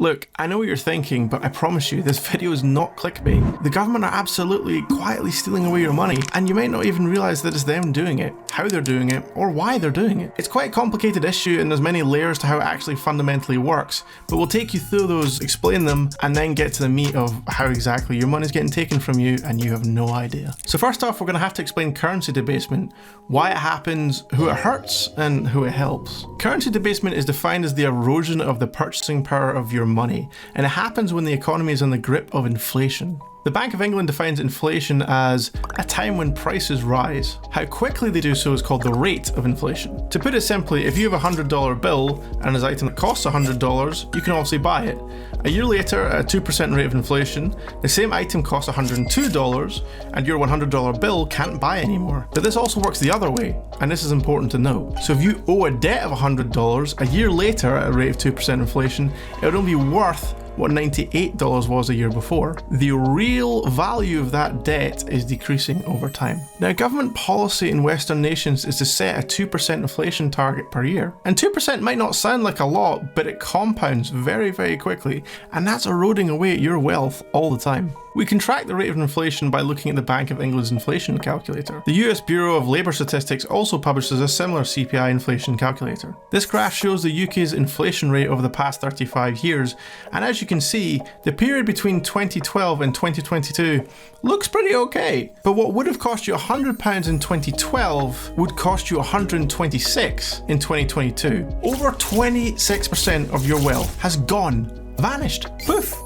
Look, I know what you're thinking, but I promise you, this video is not clickbait. The government are absolutely quietly stealing away your money, and you might not even realize that it's them doing it, how they're doing it, or why they're doing it. It's quite a complicated issue and there's many layers to how it actually fundamentally works, but we'll take you through those, explain them, and then get to the meat of how exactly your money's getting taken from you and you have no idea. So first off, we're going to have to explain currency debasement, why it happens, who it hurts, and who it helps. Currency debasement is defined as the erosion of the purchasing power of your money, and it happens when the economy is in the grip of inflation. The Bank of England defines inflation as a time when prices rise. How quickly they do so is called the rate of inflation. To put it simply, if you have a $100 bill and an item that costs $100, you can obviously buy it. A year later, at a 2% rate of inflation, the same item costs $102 and your $100 bill can't buy anymore. But this also works the other way, and this is important to know. So if you owe a debt of $100, a year later at a rate of 2% inflation, it would only be worth what $98 was a year before. The real value of that debt is decreasing over time. Now, government policy in Western nations is to set a 2% inflation target per year. And 2% might not sound like a lot, but it compounds very, very quickly, and that's eroding away at your wealth all the time. We can track the rate of inflation by looking at the Bank of England's inflation calculator. The US Bureau of Labour Statistics also publishes a similar CPI inflation calculator. This graph shows the UK's inflation rate over the past 35 years, and as you can see, the period between 2012 and 2022 looks pretty okay. But what would have cost you £100 in 2012 would cost you $126 in 2022. Over 26% of your wealth has gone, vanished, poof.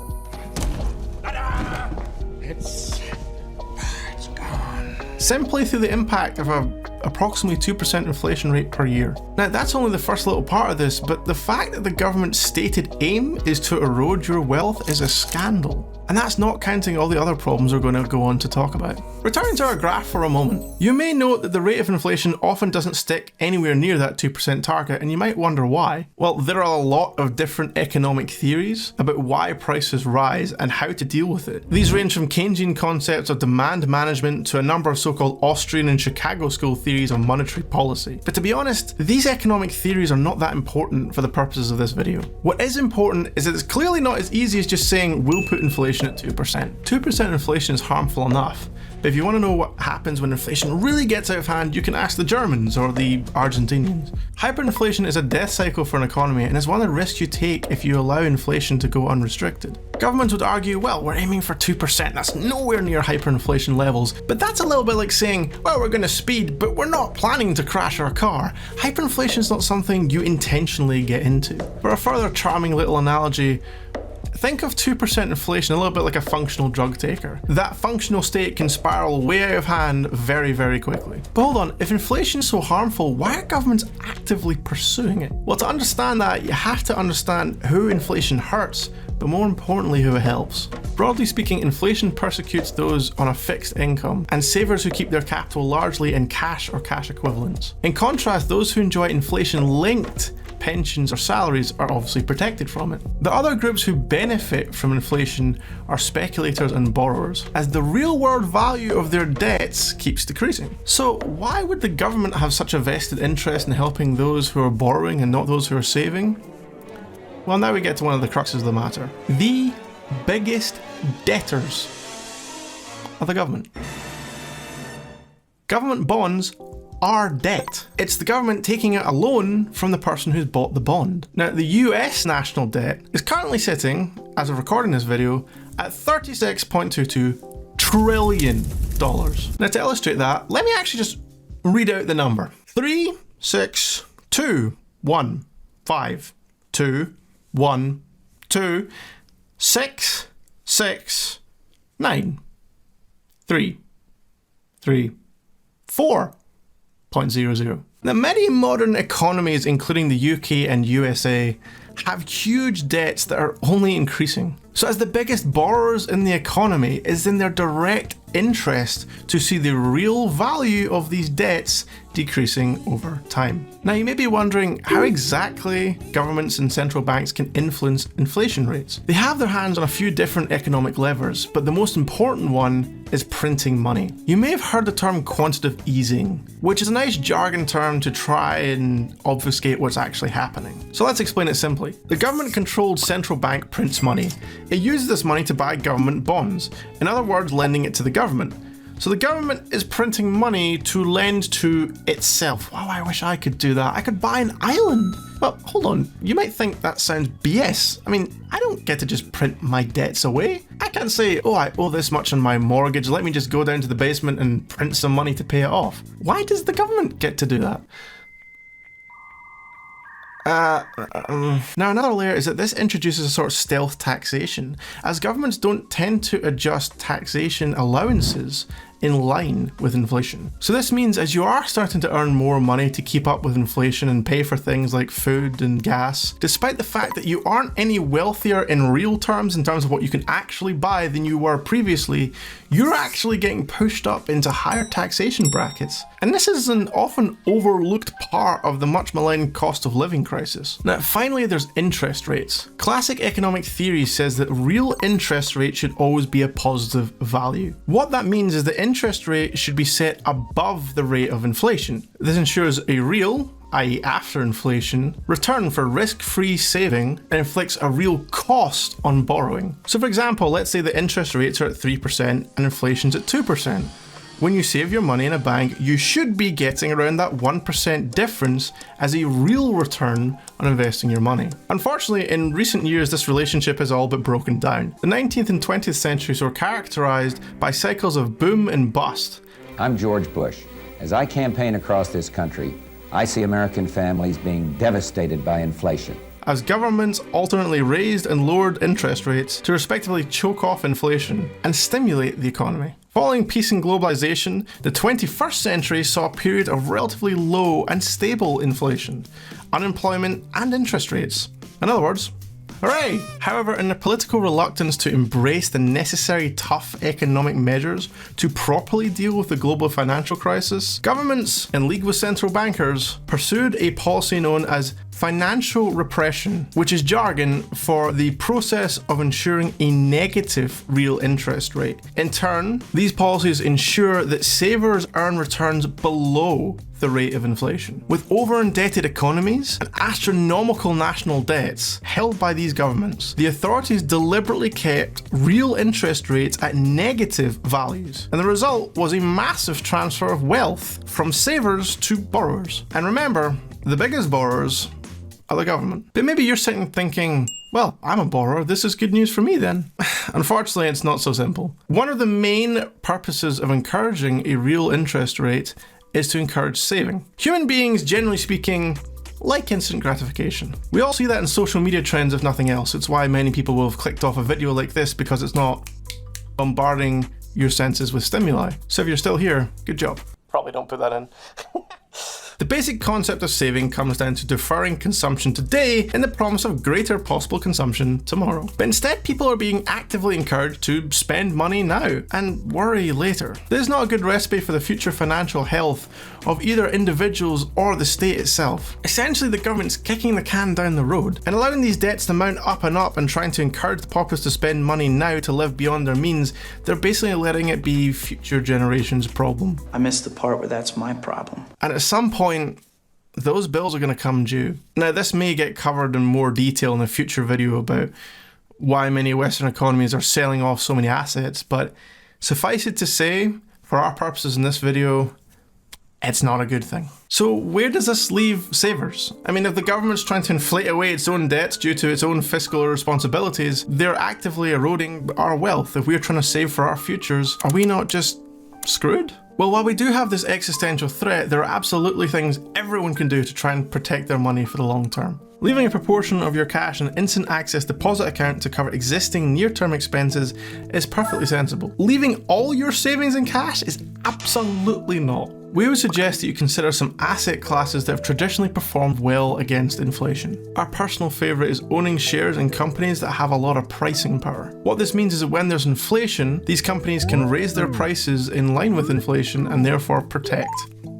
It's gone. Simply through the impact of approximately 2% inflation rate per year. Now that's only the first little part of this, but the fact that the government's stated aim is to erode your wealth is a scandal. And that's not counting all the other problems we're going to go on to talk about. Returning to our graph for a moment, you may note that the rate of inflation often doesn't stick anywhere near that 2% target, and you might wonder why. Well, there are a lot of different economic theories about why prices rise and how to deal with it. These range from Keynesian concepts of demand management to a number of so-called Austrian and Chicago school theories of monetary policy. But to be honest, these economic theories are not that important for the purposes of this video. What is important is that it's clearly not as easy as just saying we'll put inflation at 2%. 2% inflation is harmful enough, but if you want to know what happens when inflation really gets out of hand, you can ask the Germans or the Argentinians. Hyperinflation is a death cycle for an economy, and it's one of the risks you take if you allow inflation to go unrestricted. Governments would argue, well, we're aiming for 2%, that's nowhere near hyperinflation levels, but that's a little bit like saying, well, we're going to speed, but we're not planning to crash our car. Hyperinflation is not something you intentionally get into. For a further charming little analogy, think of 2% inflation a little bit like a functional drug taker. That functional state can spiral way out of hand very, very quickly. But hold on, if inflation is so harmful, why are governments actively pursuing it? Well, to understand that, you have to understand who inflation hurts, but more importantly, who it helps. Broadly speaking, inflation persecutes those on a fixed income and savers who keep their capital largely in cash or cash equivalents. In contrast, those who enjoy inflation-linked pensions or salaries are obviously protected from it. The other groups who benefit from inflation are speculators and borrowers, as the real world value of their debts keeps decreasing. So why would the government have such a vested interest in helping those who are borrowing and not those who are saving? Well, now we get to one of the cruxes of the matter. The biggest debtors are the government. Government bonds are debt. It's the government taking out a loan from the person who's bought the bond. Now, the US national debt is currently sitting, as of recording this video, at $36.22 trillion. Now, to illustrate that, let me actually just read out the number. 3, 6, 2, 1, 5, 2, 1, 2, 6, 6, 9, 3, 3, 4. 0.00. Now, many modern economies, including the UK and USA, have huge debts that are only increasing. So as the biggest borrowers in the economy, it's in their direct interest to see the real value of these debts decreasing over time. Now, you may be wondering how exactly governments and central banks can influence inflation rates. They have their hands on a few different economic levers, but the most important one is printing money. You may have heard the term quantitative easing, which is a nice jargon term to try and obfuscate what's actually happening. So let's explain it simply. The government-controlled central bank prints money. It uses this money to buy government bonds, in other words, lending it to the government. So the government is printing money to lend to itself. Wow, I wish I could do that. I could buy an island. Well, hold on. You might think that sounds BS. I mean, I don't get to just print my debts away. I can't say, oh, I owe this much on my mortgage. Let me just go down to the basement and print some money to pay it off. Why does the government get to do that? Now another layer is that this introduces a sort of stealth taxation, as governments don't tend to adjust taxation allowances in line with inflation. So this means as you are starting to earn more money to keep up with inflation and pay for things like food and gas, despite the fact that you aren't any wealthier in real terms in terms of what you can actually buy than you were previously, you're actually getting pushed up into higher taxation brackets. And this is an often overlooked part of the much maligned cost of living crisis. Now finally, there's interest rates. Classic economic theory says that real interest rate should always be a positive value. What that means is that interest rate should be set above the rate of inflation. This ensures a real, i.e. after inflation, return for risk-free saving and inflicts a real cost on borrowing. So for example, let's say the interest rates are at 3% and inflation's at 2%. When you save your money in a bank, you should be getting around that 1% difference as a real return on investing your money. Unfortunately, in recent years, this relationship has all but broken down. The 19th and 20th centuries were characterized by cycles of boom and bust. I'm George Bush. As I campaign across this country, I see American families being devastated by inflation. As governments alternately raised and lowered interest rates to respectively choke off inflation and stimulate the economy. Following peace and globalization, the 21st century saw a period of relatively low and stable inflation, unemployment, and interest rates. In other words, hooray! However, in their political reluctance to embrace the necessary tough economic measures to properly deal with the global financial crisis, governments, in league with central bankers, pursued a policy known as financial repression, which is jargon for the process of ensuring a negative real interest rate. In turn, these policies ensure that savers earn returns below the rate of inflation. With over-indebted economies and astronomical national debts held by these governments, the authorities deliberately kept real interest rates at negative values. And the result was a massive transfer of wealth from savers to borrowers. And remember, the biggest borrowers are the government. But maybe you're sitting thinking, well, I'm a borrower, this is good news for me then. Unfortunately, it's not so simple. One of the main purposes of encouraging a real interest rate is to encourage saving. Human beings, generally speaking, like instant gratification. We all see that in social media trends if nothing else. It's why many people will have clicked off a video like this because it's not bombarding your senses with stimuli. So if you're still here, good job. Probably don't put that in. The basic concept of saving comes down to deferring consumption today in the promise of greater possible consumption tomorrow. But instead, people are being actively encouraged to spend money now and worry later. This is not a good recipe for the future financial health of either individuals or the state itself. Essentially, the government's kicking the can down the road and allowing these debts to mount up and trying to encourage the populace to spend money now to live beyond their means. They're basically letting it be future generations' problem. I missed the part where that's my problem. And at some point, those bills are going to come due. Now, this may get covered in more detail in a future video about why many Western economies are selling off so many assets, but suffice it to say, for our purposes in this video, it's not a good thing. So where does this leave savers? I mean, if the government's trying to inflate away its own debts due to its own fiscal responsibilities, they're actively eroding our wealth. If we're trying to save for our futures, are we not just screwed? Well, while we do have this existential threat, there are absolutely things everyone can do to try and protect their money for the long term. Leaving a proportion of your cash in an instant access deposit account to cover existing near-term expenses is perfectly sensible. Leaving all your savings in cash is absolutely not. We would suggest that you consider some asset classes that have traditionally performed well against inflation. Our personal favourite is owning shares in companies that have a lot of pricing power. What this means is that when there's inflation, these companies can raise their prices in line with inflation and therefore protect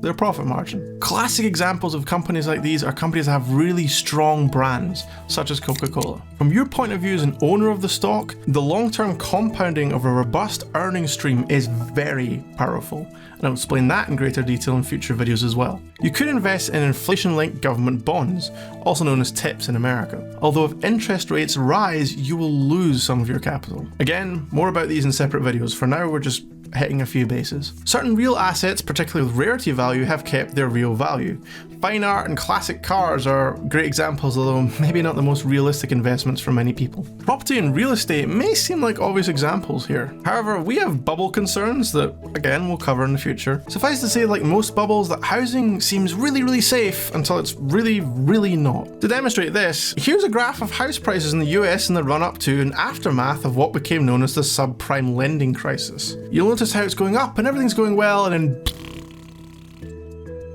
their profit margin. Classic examples of companies like these are companies that have really strong brands, such as Coca-Cola. From your point of view as an owner of the stock, the long-term compounding of a robust earnings stream is very powerful, and I'll explain that in greater detail in future videos as well. You could invest in inflation-linked government bonds, also known as TIPS in America. Although if interest rates rise, you will lose some of your capital. Again, more about these in separate videos. For now, we're just hitting a few bases. Certain real assets, particularly with rarity value, have kept their real value. Fine art and classic cars are great examples, although maybe not the most realistic investments for many people. Property and real estate may seem like obvious examples here. However, we have bubble concerns that, again, we'll cover in the future. Suffice to say, like most bubbles, that housing seems really safe until it's really not. To demonstrate this, here's a graph of house prices in the US in the run-up to and aftermath of what became known as the subprime lending crisis. You'll notice how it's going up and everything's going well, and then,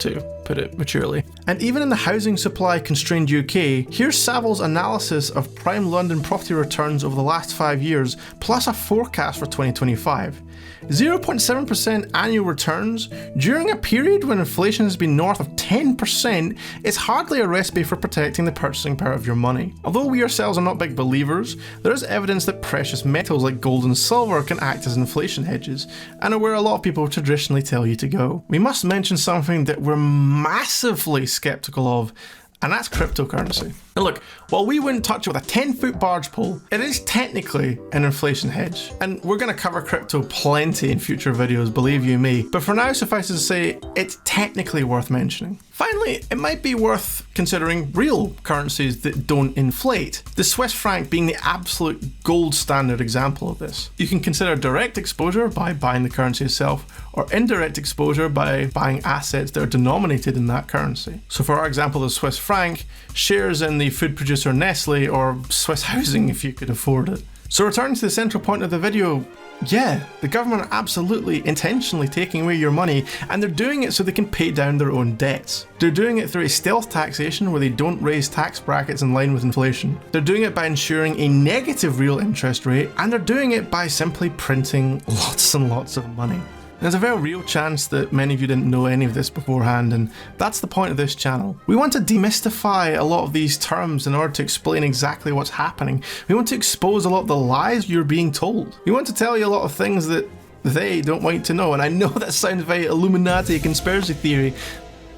to put it maturely. And even in the housing supply constrained UK, here's Savills' analysis of prime London property returns over the last 5 years, plus a forecast for 2025. 0.7% annual returns during a period when inflation has been north of 10% is hardly a recipe for protecting the purchasing power of your money. Although we ourselves are not big believers, there is evidence that precious metals like gold and silver can act as inflation hedges, and are where a lot of people traditionally tell you to go. We must mention something that we're massively skeptical of, and that's cryptocurrency. Now look, while we wouldn't touch it with a 10-foot barge pole, it is technically an inflation hedge. And we're going to cover crypto plenty in future videos, believe you me. But for now, suffice it to say, it's technically worth mentioning. Finally, it might be worth considering real currencies that don't inflate. The Swiss franc being the absolute gold standard example of this. You can consider direct exposure by buying the currency itself, or indirect exposure by buying assets that are denominated in that currency. So for our example, the Swiss franc, shares in the food producer Nestle, or Swiss housing if you could afford it. So returning to the central point of the video, yeah, the government are absolutely intentionally taking away your money, and they're doing it so they can pay down their own debts. They're doing it through a stealth taxation where they don't raise tax brackets in line with inflation. They're doing it by ensuring a negative real interest rate, and they're doing it by simply printing lots and lots of money. There's a very real chance that many of you didn't know any of this beforehand, and that's the point of this channel. We want to demystify a lot of these terms in order to explain exactly what's happening. We want to expose a lot of the lies you're being told. We want to tell you a lot of things that they don't want you to know, and I know that sounds very Illuminati conspiracy theory,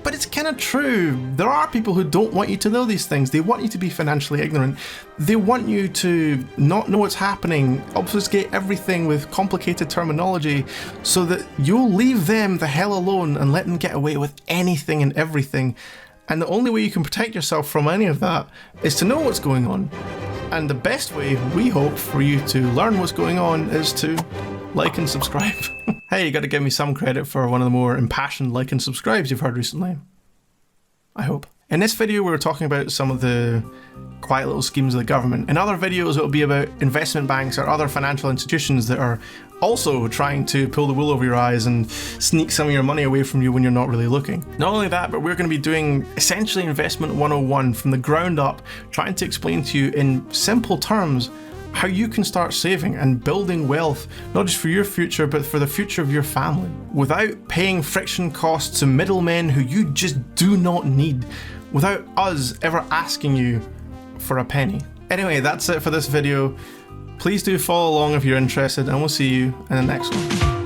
but it's kind of true. There are people who don't want you to know these things. They want you to be financially ignorant. They want you to not know what's happening, obfuscate everything with complicated terminology so that you'll leave them the hell alone and let them get away with anything and everything. And the only way you can protect yourself from any of that is to know what's going on. And the best way, we hope, for you to learn what's going on is to like and subscribe. Hey, you gotta give me some credit for one of the more impassioned like and subscribes you've heard recently. I hope. In this video, we were talking about some of the quiet little schemes of the government. In other videos, it'll be about investment banks or other financial institutions that are also trying to pull the wool over your eyes and sneak some of your money away from you when you're not really looking. Not only that, but we're going to be doing essentially Investment 101 from the ground up, trying to explain to you in simple terms how you can start saving and building wealth, not just for your future, but for the future of your family, without paying friction costs to middlemen who you just do not need, without us ever asking you for a penny. Anyway, that's it for this video. Please do follow along if you're interested, and we'll see you in the next one.